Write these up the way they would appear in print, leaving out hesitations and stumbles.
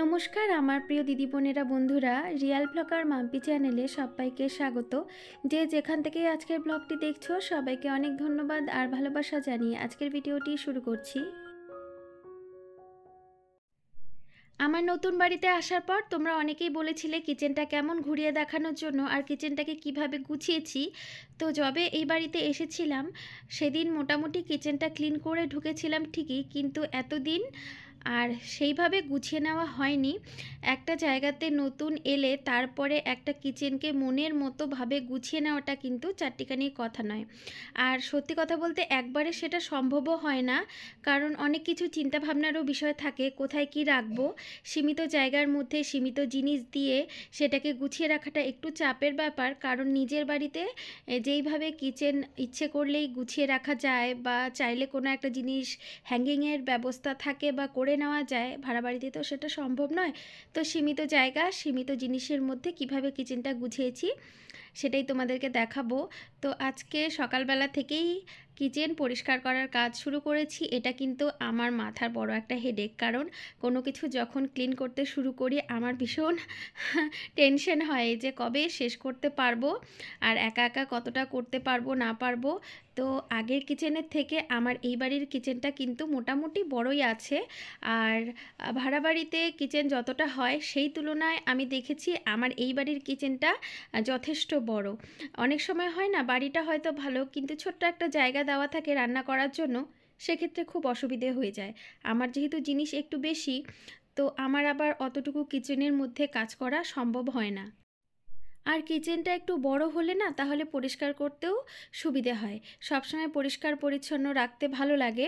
নমস্কার আমার প্রিয় দিদি বোনেরা বন্ধুরা, রিয়াল ব্লগার মাম্পি চ্যানেলে সবাইকে স্বাগত। যে যেখান থেকে আজকের ব্লগটি দেখছো সবাইকে অনেক ধন্যবাদ আর ভালোবাসা জানিয়ে আজকের ভিডিওটি শুরু করছি। আমার নতুন বাড়িতে আসার পর তোমরা অনেকেই বলেছিলে কিচেনটা কেমন ঘুরিয়ে দেখানোর জন্য আর কিচেনটাকে কিভাবে গুছিয়েছি। তো যবে এই বাড়িতে এসেছিলাম সেদিন মোটামুটি কিচেনটা ক্লিন করে ঢুকেছিলাম ঠিকই, কিন্তু এতদিন আর সেইভাবে গুছিয়ে নেওয়া হয়নি। একটা জায়গাতে নতুন এলে তারপরে একটা কিচেনকে মনের মতো ভাবে গুছিয়ে নেওয়াটা কিন্তু চারটিখানির কথা নয়। আর সত্যি কথা বলতে একবারে সেটা সম্ভবও হয় না, কারণ অনেক কিছু চিন্তাভাবনারও বিষয় থাকে, কোথায় কি রাখবো। সীমিত জায়গার মধ্যে সীমিত জিনিস দিয়ে সেটাকে গুছিয়ে রাখাটা একটু চাপের ব্যাপার, কারণ নিজের বাড়িতে যেইভাবে কিচেন ইচ্ছে করলেই গুছিয়ে রাখা যায় বা চাইলে কোনো একটা জিনিস হ্যাঙ্গিংয়ের ব্যবস্থা থাকে বা করে নেওয়া যায়, ভাড়া বাড়িতে তো সেটা সম্ভব নয়। তো সীমিত জায়গা সীমিত জিনিসের মধ্যে কিভাবে কিচেনটা গুছিয়েছি সেটাই তোমাদেরকে দেখাবো। তো আজকে সকালবেলা থেকেই কিচেন পরিষ্কার করার কাজ শুরু করেছি। এটা কিন্তু আমার মাথার বড় একটা হেডেক, কারণ কোনো কিছু যখন ক্লিন করতে শুরু করি আমার ভীষণ টেনশন হয় যে কবে শেষ করতে পারবো আর একা একা কতটা করতে পারবো না পারবো। তো আগের কিচেনের থেকে আমার এই বাড়ির কিচেনটা কিন্তু মোটামুটি বড়ই আছে। আর ভাড়া বাড়িতে কিচেন যতটা হয় সেই তুলনায় আমি দেখেছি আমার এই বাড়ির কিচেনটা যথেষ্ট বড়। অনেক সময় হয় না, বাড়িটা হয়তো ভালো কিন্তু ছোট্ট একটা জায়গা দেওয়া থাকে রান্না করার জন্য, সেক্ষেত্রে খুব অসুবিধে হয়ে যায়। আমার যেহেতু জিনিস একটু বেশি, তো আমার আবার অতটুকু কিচেনের মধ্যে কাজ করা সম্ভব হয় না। আর কিচেনটা একটু বড় হলে না তাহলে পরিষ্কার করতেও সুবিধে হয়, সবসময় পরিষ্কার পরিচ্ছন্ন রাখতে ভালো লাগে।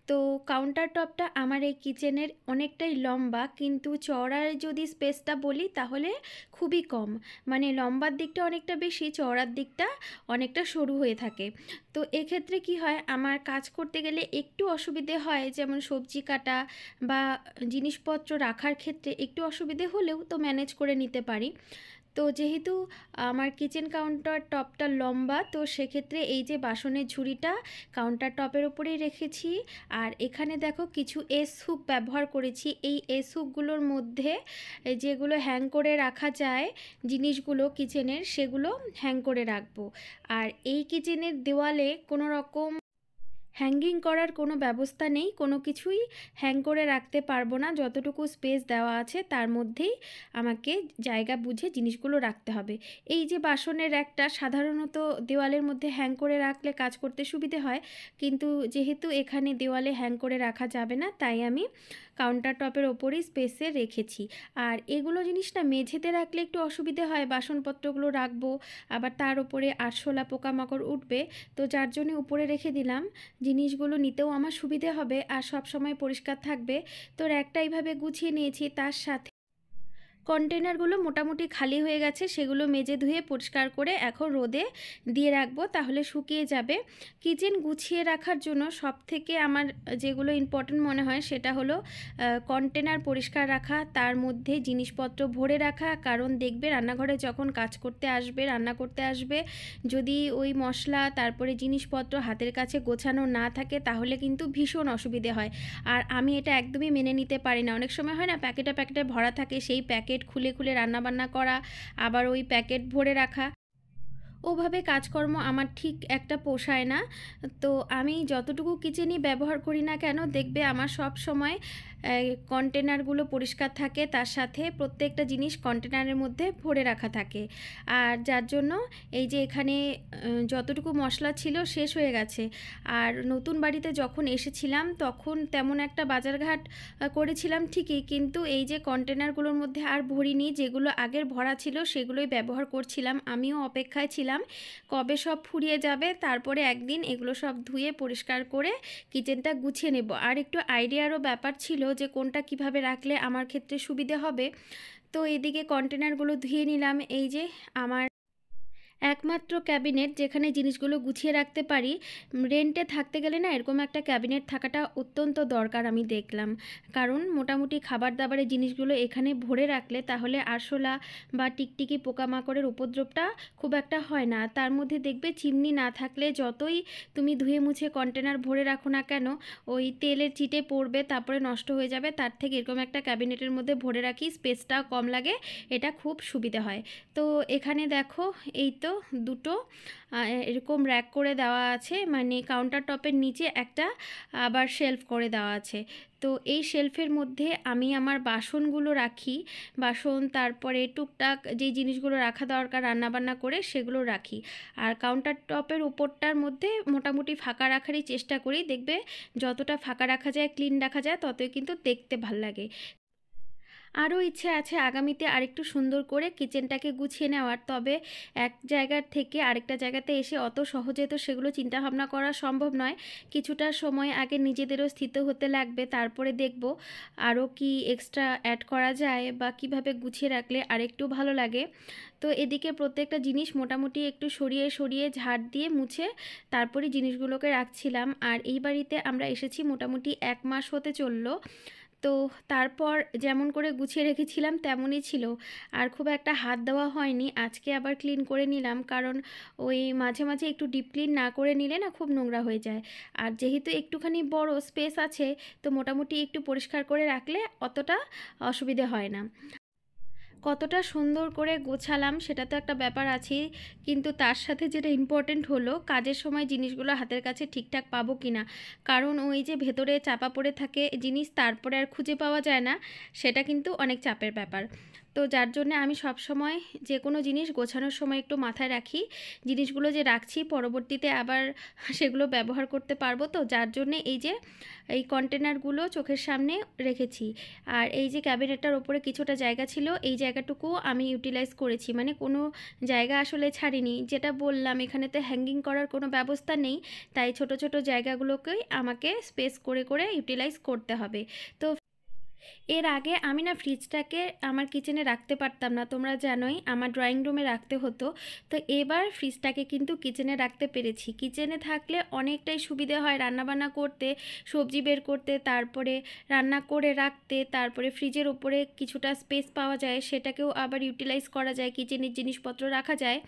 তো কাউন্টার টপটা আমার এই কিচেনের অনেকটাই লম্বা, কিন্তু চওড়ার যদি স্পেসটা বলি তাহলে খুবই কম। মানে লম্বার দিকটা অনেকটা বেশি, চওড়ার দিকটা অনেকটা সরু হয়ে থাকে। তো এক্ষেত্রে কি হয়, আমার কাজ করতে গেলে একটু অসুবিধে হয়, যেমন সবজি কাটা বা জিনিসপত্র রাখার ক্ষেত্রে একটু অসুবিধে হলেও তো ম্যানেজ করে নিতে পারি। তো যেহেতু আমার কিচেন কাউন্টার টপটা লম্বা, তো সেক্ষেত্রে এই যে বাসনের ঝুড়িটা কাউন্টার টপের ওপরেই রেখেছি। আর এখানে দেখো কিছু এস হুক ব্যবহার করেছি। এই এস হুকগুলোর মধ্যে যেগুলো হ্যাং করে রাখা যায় জিনিসগুলো কিচেনের, সেগুলো হ্যাং করে রাখবো। আর এই কিচেনের দেওয়ালে কোনো রকম হ্যাঙ্গিং করার কোনো ব্যবস্থা নেই, কোনো কিছুই হ্যাং করে রাখতে পারবো না। যতটুকু স্পেস দেওয়া আছে তার মধ্যেই আমাকে জায়গা বুঝে জিনিসগুলো রাখতে হবে। এই যে বাসনের একটা সাধারণত দেওয়ালের মধ্যে হ্যাং করে রাখলে কাজ করতে সুবিধে হয়, কিন্তু যেহেতু এখানে দেওয়ালে হ্যাং করে রাখা যাবে না, তাই আমি কাউন্টার টপের ওপরেই স্পেসে রেখেছি। আর এগুলো জিনিস না মেঝেতে রাখলে একটু অসুবিধে হয়, বাসনপত্রগুলো রাখবো আবার তার উপরে আরশোলা পোকামাকড় উঠবে, তো যার জন্য উপরে রেখে দিলাম। জিনিসগুলো নিতেও আমার সুবিধে হবে আর সব সময় পরিষ্কার থাকবে। তো র্যাকটা এইভাবে গুছিয়ে নিয়েছি। তার সাথে কন্টেনারগুলো মোটামুটি খালি হয়ে গেছে, সেগুলো মেজে ধুয়ে পরিষ্কার করে এখন রোদে দিয়ে রাখবো, তাহলে শুকিয়ে যাবে। কিচেন গুছিয়ে রাখার জন্য সবথেকে আমার যেগুলো ইম্পর্টেন্ট মনে হয় সেটা হলো কন্টেনার পরিষ্কার রাখা, তার মধ্যে জিনিসপত্র ভরে রাখা। কারণ দেখবে রান্নাঘরে যখন কাজ করতে আসবে, রান্না করতে আসবে, যদি ওই মশলা তারপরে জিনিসপত্র হাতের কাছে গোছানো না থাকে তাহলে কিন্তু ভীষণ অসুবিধে হয়। আর আমি এটা একদমই মেনে নিতে পারি না। অনেক সময় হয় না, প্যাকেটে প্যাকেটে ভরা থাকে, সেই প্যাকেট খুলে খুলে রান্নাবান্না করা, আবার ওই প্যাকেট ভরে রাখা, ওভাবে কাজকর্ম আমার ঠিক একটা পোষায় না। তো আমি যতটুকু কিচেনই ব্যবহার করি না কেন, দেখবে আমার সব সময় কন্টেনারগুলো পরিষ্কার থাকে, তার সাথে প্রত্যেকটা জিনিস কন্টেনারের মধ্যে ভরে রাখা থাকে। আর যার জন্য এই যে এখানে যতটুকু মশলা ছিল শেষ হয়ে গেছে। আর নতুন বাড়িতে যখন এসেছিলাম তখন তেমন একটা বাজারঘাট করেছিলাম ঠিকই, কিন্তু এই যে কন্টেনারগুলোর মধ্যে আর ভরিনি, যেগুলো আগের ভরা ছিল সেগুলোই ব্যবহার করছিলাম। আমিও অপেক্ষায় ছিলাম কবে সব ফুরিয়ে যাবে, তারপরে একদিন এগুলো সব ধুয়ে পরিষ্কার করে কিচেনটা গুছিয়ে নেব। আর একটু আইডিয়ারও ব্যাপার ছিল যে কোনটা কিভাবে রাখলে আমার ক্ষেত্রে সুবিধে হবে। তো এদিকে কন্টেনারগুলো ধুয়ে নিলাম। এই যে আমার একমাত্র ক্যাবিনেট যেখানে জিনিসগুলো গুছিয়ে রাখতে পারি। রেন্টে থাকতে গেলে না এরকম একটা ক্যাবিনেট থাকাটা অত্যন্ত দরকার আমি দেখলাম। কারণ মোটামুটি খাবার দাবারের জিনিসগুলো এখানে ভরে রাখলে তাহলে আরশোলা বা টিকটিকি পোকামাকড়ের উপদ্রবটা খুব একটা হয় না। তার মধ্যে দেখবে চিমনি না থাকলে যতই তুমি ধুয়ে মুছে কন্টেনার ভরে রাখো না কেন, ওই তেলের চিটে পড়বে, তারপরে নষ্ট হয়ে যাবে। তার থেকে এরকম একটা ক্যাবিনেটের মধ্যে ভরে রাখি, স্পেসটাও কম লাগে, এটা খুব সুবিধে হয়। তো এখানে দেখো, এই তো দুটো এরকম র্যাক করে দেওয়া আছে, মানে কাউন্টার টপের নিচে একটা আবার শেলফ করে দেওয়া আছে। তো এই শেলফের মধ্যে আমি আমার বাসনগুলো রাখি, বাসন, তারপরে টুকটাক যে জিনিসগুলো রাখা দরকার রান্নাবান্না করে সেগুলো রাখি। আর কাউন্টার টপের উপরটার মধ্যে মোটামুটি ফাঁকা রাখারই চেষ্টা করি। দেখবে যতটা ফাঁকা রাখা যায়, ক্লিন রাখা যায়, ততই কিন্তু দেখতে ভাল লাগে। আরও ইচ্ছে আছে আগামীতে আরেকটু সুন্দর করে কিচেনটাকে গুছিয়ে নেওয়ার, তবে এক জায়গার থেকে আরেকটা জায়গাতে এসে অত সহজে তো সেগুলো চিন্তাভাবনা করা সম্ভব নয়। কিছুটা সময় আগে নিজেদেরও স্থিত হতে লাগবে, তারপরে দেখব আরও কি এক্সট্রা অ্যাড করা যায় বা কিভাবে গুছিয়ে রাখলে আরেকটু ভালো লাগে। তো এদিকে প্রত্যেকটা জিনিস মোটামুটি একটু সরিয়ে সরিয়ে ঝাড় দিয়ে মুছে তারপরে জিনিসগুলোকে রাখছিলাম। আর এই বাড়িতে আমরা এসেছি মোটামুটি 1 মাস হতে চললো। তো তারপর যেমন করে গুছিয়ে রেখেছিলাম তেমনই ছিল, আর খুব একটা হাত দেওয়া হয়নি। আজকে আবার ক্লিন করে নিলাম, কারণ ওই মাঝে মাঝে একটু ডিপ ক্লিন না করে নিলে না খুব নোংরা হয়ে যায়। আর যেহেতু একটুখানি বড় স্পেস আছে, তো মোটামুটি একটু পরিষ্কার করে রাখলে অতটা অসুবিধে হয় না। কতটা সুন্দর করে গোছালাম সেটা তো একটা ব্যাপার আছেই, কিন্তু তার সাথে যেটা ইম্পর্টেন্ট হলো কাজের সময় জিনিসগুলো হাতের কাছে ঠিকঠাক পাবো কি না। কারণ ওই যে ভেতরে চাপা পড়ে থাকে জিনিস, তারপরে আর খুঁজে পাওয়া যায় না, সেটা কিন্তু অনেক চাপের ব্যাপার। তো যার জন্য আমি সব সময় যে কোনো জিনিস গোছানোর সময় একটু মাথায় রাখি, জিনিসগুলো যে রাখছি পরবর্তীতে আবার সেগুলো ব্যবহার করতে পারবো। তো যার জন্যে এই যে এই কন্টেনারগুলো চোখের সামনে রেখেছি। আর এই যে ক্যাবিনেটটার ওপরে কিছুটা জায়গা ছিল, এই জায়গাটুকু আমি ইউটিলাইজ করেছি, মানে কোনো জায়গা আসলে ছাড়িনি। যেটা বললাম, এখানেতে হ্যাঙ্গিং করার কোনো ব্যবস্থা নেই, তাই ছোট ছোট জায়গাগুলোকেই আমাকে স্পেস করে করে ইউটিলাইজ করতে হবে। তো এর আগে আমি না ফ্রিজটাকে আমার কিচেনে রাখতে পারতাম না, তোমরা জানোই আমার ড্রয়িং রুমে রাখতে হতো। তো এবার ফ্রিজটাকে কিন্তু কিচেনে রাখতে পেরেছি। কিচেনে থাকলে অনেকটাই সুবিধে হয় রান্নাবান্না করতে, সবজি বের করতে, তারপরে রান্না করে রাখতে, তারপরে ফ্রিজের ওপরে কিছুটা স্পেস পাওয়া যায়, সেটাকেও আবার ইউটিলাইজ করা যায়, কিচেনের জিনিসপত্র রাখা যায়।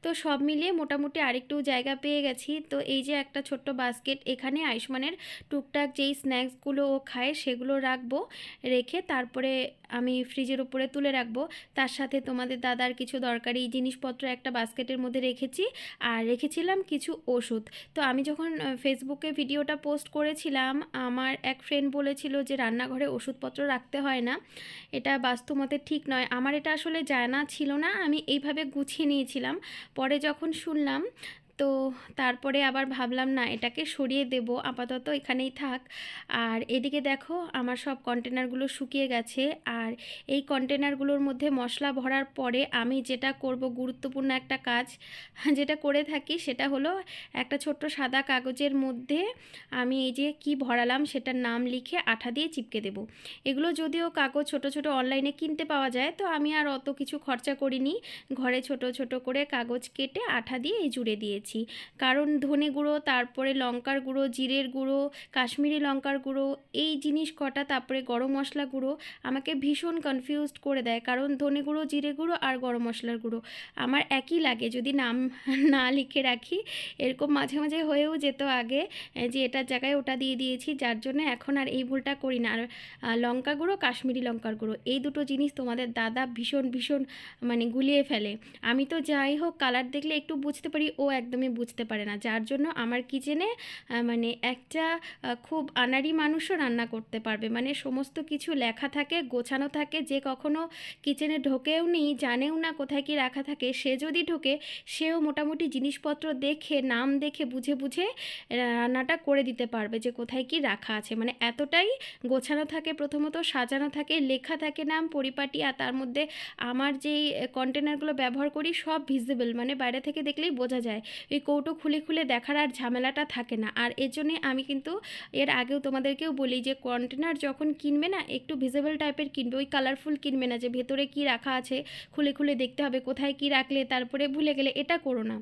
তো সব মিলিয়ে মোটামুটি আরেকটু জায়গা পেয়ে গেছি। তো এই যে একটা ছোট্ট বাস্কেট, এখানে আয়ুষ্মানের টুকটাক যেই স্ন্যাক্সগুলো ও খায় সেগুলো রাখবো, রেখে তারপরে আমি ফ্রিজের উপরে তুলে রাখবো। তার সাথে তোমাদের দাদার কিছু দরকারি জিনিসপত্র একটা বাস্কেটের মধ্যে রেখেছি, আর রেখেছিলাম কিছু ওষুধ। তো আমি যখন ফেসবুকে ভিডিওটা পোস্ট করেছিলাম, আমার এক ফ্রেন্ড বলেছিল যে রান্নাঘরে ওষুধপত্র রাখতে হয় না, এটা বাস্তবমতে ঠিক নয়। আমার এটা আসলে জানা ছিল না, আমি এইভাবে গুছিয়ে নিয়েছিলাম। পরে যখন শুনলাম, তো তারপরে আবার ভাবলাম না, এটাকে সরিয়ে দেব, আপাতত এখানেই থাক। আর এদিকে দেখো আমার সব কন্টেনারগুলো শুকিয়ে গেছে। আর এই কন্টেনারগুলোর মধ্যে মশলা ভরার পরে আমি যেটা করব, গুরুত্বপূর্ণ একটা কাজ যেটা করে থাকি, সেটা হলো একটা ছোট্ট সাদা কাগজের মধ্যে আমি এই যে কি ভরালাম সেটার নাম লিখে আঠা দিয়ে চিপকে দেব। এগুলো যদিও কাগজ ছোট ছোট অনলাইনে কিনতে পাওয়া যায়, তো আমি আর অত কিছু খরচা করিনি, ঘরে ছোট ছোট করে কাগজ কেটে আঠা দিয়ে এই জুড়ে দিয়েছি। কারণ ধনে গুঁড়ো, তারপরে লঙ্কার গুঁড়ো, জিরের গুঁড়ো, কাশ্মীরি লঙ্কার গুঁড়ো, এই জিনিস কটা, তারপরে গরম মশলা গুঁড়ো আমাকে ভীষণ কনফিউজড করে দেয়। কারণ ধনে গুঁড়ো, জিরে গুঁড়ো আর গরম মশলার গুঁড়ো আমার একই লাগে যদি নাম না লিখে রাখি। এরকম মাঝে মাঝে হয়েও যেত আগে যে এটার জায়গায় ওটা দিয়ে দিয়েছি, যার জন্য এখন আর এই ভুলটা করি না। আর লঙ্কা গুঁড়ো, কাশ্মীরি লঙ্কার গুঁড়ো, এই দুটো জিনিস তোমাদের দাদা ভীষণ ভীষণ মানে গুলিয়ে ফেলে। আমি তো যাই হোক কালার দেখলে একটু বুঝতে পারি, ও একদমই বুঝতে পারে না, যার জন্য আমার কিচেনে মানে একটা খুব আনাড়ি মানুষও রান্না করতে পারবে, মানে সমস্ত কিছু লেখা থাকে, গোছানো থাকে। যে কখনো কিচেনে ঢোকেও নি, জানেও না কোথায় কি রাখা থাকে, সে যদি ঢোকে সেও মোটামুটি জিনিসপত্র দেখে, নাম দেখে বুঝে বুঝে রান্নাটা করে দিতে পারবে যে কোথায় কি রাখা আছে। মানে এতটাই গোছানো থাকে, প্রথমত সাজানো থাকে, লেখা থাকে নাম পরিপাটি। আর তার মধ্যে আমার যেই কন্টেনারগুলো ব্যবহার করি সব ভিজিবল, মানে বাইরে থেকে দেখলেই বোঝা যায় এই কৌটো খুলে খুলে দেখার আর ঝামেলাটা থাকে না। আর এর জন্যে আমি কিন্তু এর আগেও তোমাদেরকেও বলি যে কন্টেনার যখন কিনবে না একটু ভিজিবল টাইপের কিনবে, ওই কালারফুল কিনবে না যে ভেতরে কি রাখা আছে খুলে খুলে দেখতে হবে কোথায় কি রাখলে তারপরে ভুলে গেলে, এটা করো না।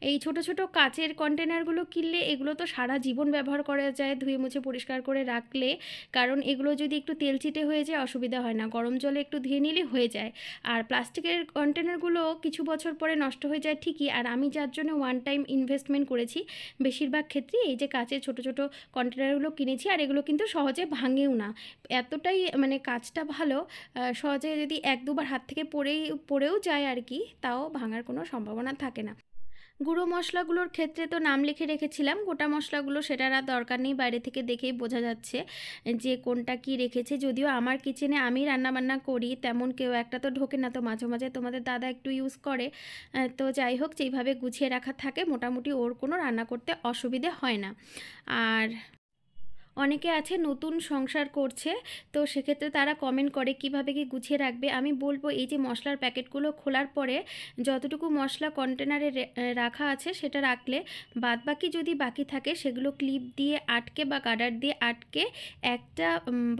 এই ছোট ছোট কাচের কন্টেনারগুলো কিনলে এগুলো তো সারা জীবন ব্যবহার করা যায় ধুয়ে মুছে পরিষ্কার করে রাখলে, কারণ এগুলো যদি একটু তেলচিটে হয়ে যায় অসুবিধা হয় না, গরম জলে একটু ধুয়ে নিলে হয়ে যায়। আর প্লাস্টিকের কন্টেনারগুলো কিছু বছর পরে নষ্ট হয়ে যায় ঠিকই, আর আমি যার জন্য ওয়ান টাইম ইনভেস্টমেন্ট করেছি বেশিরভাগ ক্ষেত্রেই এই যে কাচের ছোট ছোট কন্টেনারগুলো কিনেছি, আর এগুলো কিন্তু সহজে ভাঙেও না, এতটাই মানে কাচটা ভালো, সহজে যদি এক দুবার হাত থেকে পড়েও যায় আর কি, তাও ভাঙার কোনো সম্ভাবনা থাকে না। গুঁড়ো মশলাগুলোর ক্ষেত্রে তো নাম লিখে রেখেছিলাম, গোটা মশলাগুলো সেটার আর দরকার নেই, বাইরে থেকে দেখেই বোঝা যাচ্ছে যে কোনটা কি রেখেছে। যদিও আমার কিচেনে আমি রান্নাবান্না করি, তেমন কেউ একটা তো ঢোকে না, তো মাঝে মাঝে তোমাদের দাদা একটু ইউজ করে। তো যাই হোক, যেইভাবে গুছিয়ে রাখা থাকে মোটামুটি ওর কোনো রান্না করতে অসুবিধে হয় না। আর অনেকে আছে নতুন সংসার করছে, তো সেক্ষেত্রে তারা কমেন্ট করে কিভাবে কি গুছিয়ে রাখবে। আমি বলবো এই যে মশলার প্যাকেটগুলো খোলার পরে যতটুকু মশলা কন্টেনারে রাখা আছে সেটা রাখলে বাদবাকি যদি বাকি থাকে সেগুলো ক্লিপ দিয়ে আটকে বা গার্ডার দিয়ে আটকে একটা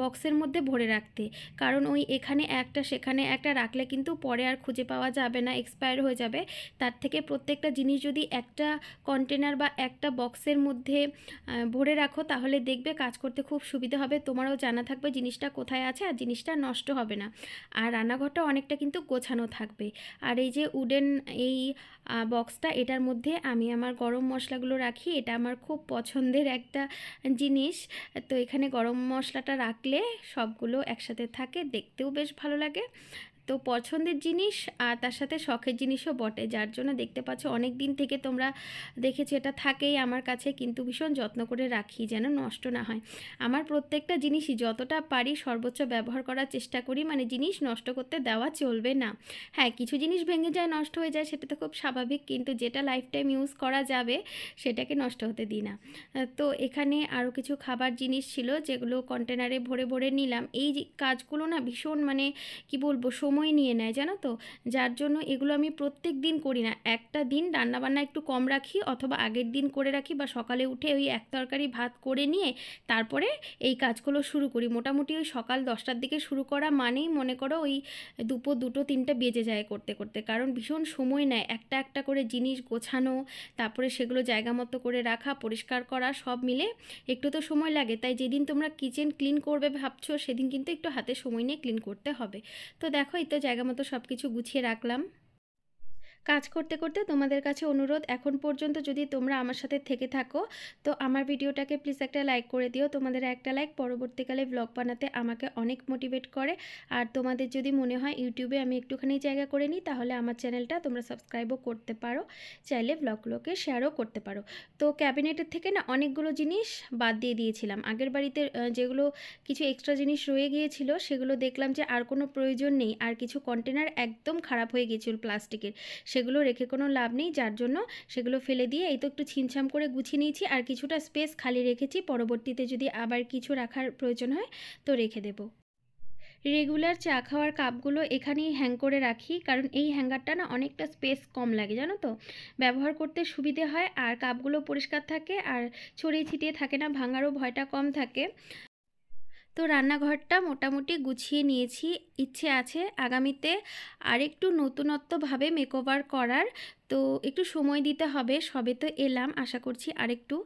বক্সের মধ্যে ভরে রাখতে, কারণ ওই এখানে একটা সেখানে একটা রাখলে কিন্তু পরে আর খুঁজে পাওয়া যাবে না, এক্সপায়ার হয়ে যাবে। তার থেকে প্রত্যেকটা জিনিস যদি একটা কন্টেনার বা একটা বক্সের মধ্যে ভরে রাখো তাহলে দেখবে কাজ করতে খুব সুবিধা হবে, তোমারও জানা থাকবে জিনিসটা কোথায় আছে আর জিনিসটা নষ্ট হবে না, আর রান্নাঘরটা অনেকটা কিন্তু গোছানো থাকবে। আর এই যে উডেন এই বক্সটা, এটার মধ্যে আমি আমার গরম মশলাগুলো রাখি, এটা আমার খুব পছন্দের একটা জিনিস। তো এখানে গরম মশলাটা রাখলে সবগুলো একসাথে থাকে, দেখতেও বেশ ভালো লাগে। তো পছন্দের জিনিস আর তার সাথে শখের জিনিসও বটে, যার জন্য দেখতে পাচ্ছ অনেক দিন থেকে তোমরা দেখেছো এটা থাকেই আমার কাছে, কিন্তু ভীষণ যত্ন করে রাখি যেন নষ্ট না হয়। আমার প্রত্যেকটা জিনিসই যতটা পারি সর্বোচ্চ ব্যবহার করার চেষ্টা করি, মানে জিনিস নষ্ট করতে দেওয়া চলবে না। হ্যাঁ, কিছু জিনিস ভেঙে যায় নষ্ট হয়ে যায় সেটা তো খুব স্বাভাবিক, কিন্তু যেটা লাইফ টাইম ইউজ করা যাবে সেটাকে নষ্ট হতে দিই না। তো এখানে আরও কিছু খাবার জিনিস ছিল যেগুলো কন্টেনারে ভরে ভরে নিলাম। এই কাজগুলো না ভীষণ মানে কি বলবো সময় নিয়ে নেয় জানো তো, যার জন্য এগুলো আমি প্রত্যেক দিন করি না, একটা দিন রান্নাবান্না একটু কম রাখি অথবা আগের দিন করে রাখি, বা সকালে উঠে ওই এক তরকারি ভাত করে নিয়ে তারপরে এই কাজগুলো শুরু করি। মোটামুটি ওই সকাল 10টার দিকে শুরু করা মানেই মনে করো ওই দুপুর 2-3টে বেজে যায় করতে করতে, কারণ ভীষণ সময় নেয় একটা একটা করে জিনিস গোছানো, তারপরে সেগুলো জায়গা মতো করে রাখা, পরিষ্কার করা, সব মিলে একটু তো সময় লাগে। তাই যেদিন তোমরা কিচেন ক্লিন করবে ভাবছো সেদিন কিন্তু একটু হাতে সময় নিয়ে ক্লিন করতে হবে। তো দেখো এই তো জায়গা মতো সব কিছু গুছিয়ে রাখলাম। কাজ করতে করতে তোমাদের কাছে অনুরোধ, এখন পর্যন্ত যদি তোমরা আমার সাথে থেকে থাকো তো আমার ভিডিওটাকে প্লিজ একটা লাইক করে দিও। তোমাদের একটা লাইক পরবর্তীকালে ব্লগ বানাতে আমাকে অনেক মোটিভেট করে। আর তোমাদের যদি মনে হয় ইউটিউবে আমি একটুখানি জায়গা করে নিই তাহলে আমার চ্যানেলটা তোমরা সাবস্ক্রাইবও করতে পারো, চাইলে ব্লগগুলোকে শেয়ারও করতে পারো। তো ক্যাবিনেটের থেকে না অনেকগুলো জিনিস বাদ দিয়ে দিয়েছিলাম, আগের বাড়িতে যেগুলো কিছু এক্সট্রা জিনিস রয়ে গিয়েছিল সেগুলো দেখলাম যে আর কোনো প্রয়োজন নেই, আর কিছু কন্টেনার একদম খারাপ হয়ে গিয়েছিল প্লাস্টিকের, সেগুলো রেখে কোনো লাভ নেই, যার জন্য সেগুলো ফেলে দিয়ে এই তো একটু ছিমছাম করে গুছিয়ে নিয়েছি, আর কিছুটা স্পেস খালি রেখেছি, পরবর্তীতে যদি আবার কিছু রাখার প্রয়োজন হয় তো রেখে দেব। রেগুলার চা খাওয়ার কাপগুলো এখানেই হ্যাং করে রাখি, কারণ এই হ্যাঙ্গারটা না অনেকটা স্পেস কম লাগে জানো তো, ব্যবহার করতে সুবিধে হয়, আর কাপগুলো পরিষ্কার থাকে আর ছড়িয়ে ছিটিয়ে থাকে না, ভাঙারও ভয়টা কম থাকে। তো রান্নাঘরটা মোটামুটি গুছিয়ে নিয়েছি, ইচ্ছে আছে আগামীতে আরেকটু নতুনত্বভাবে মেকওভার করার। তো একটু সময় দিতে হবে, সবে তো এলাম, আশা করছি আরেকটু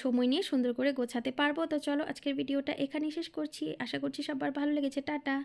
সময় নিয়ে সুন্দর করে গোছাতে পারবো। তো চলো আজকের ভিডিওটা এখানেই শেষ করছি, আশা করছি সবার ভালো লেগেছে, টাটা।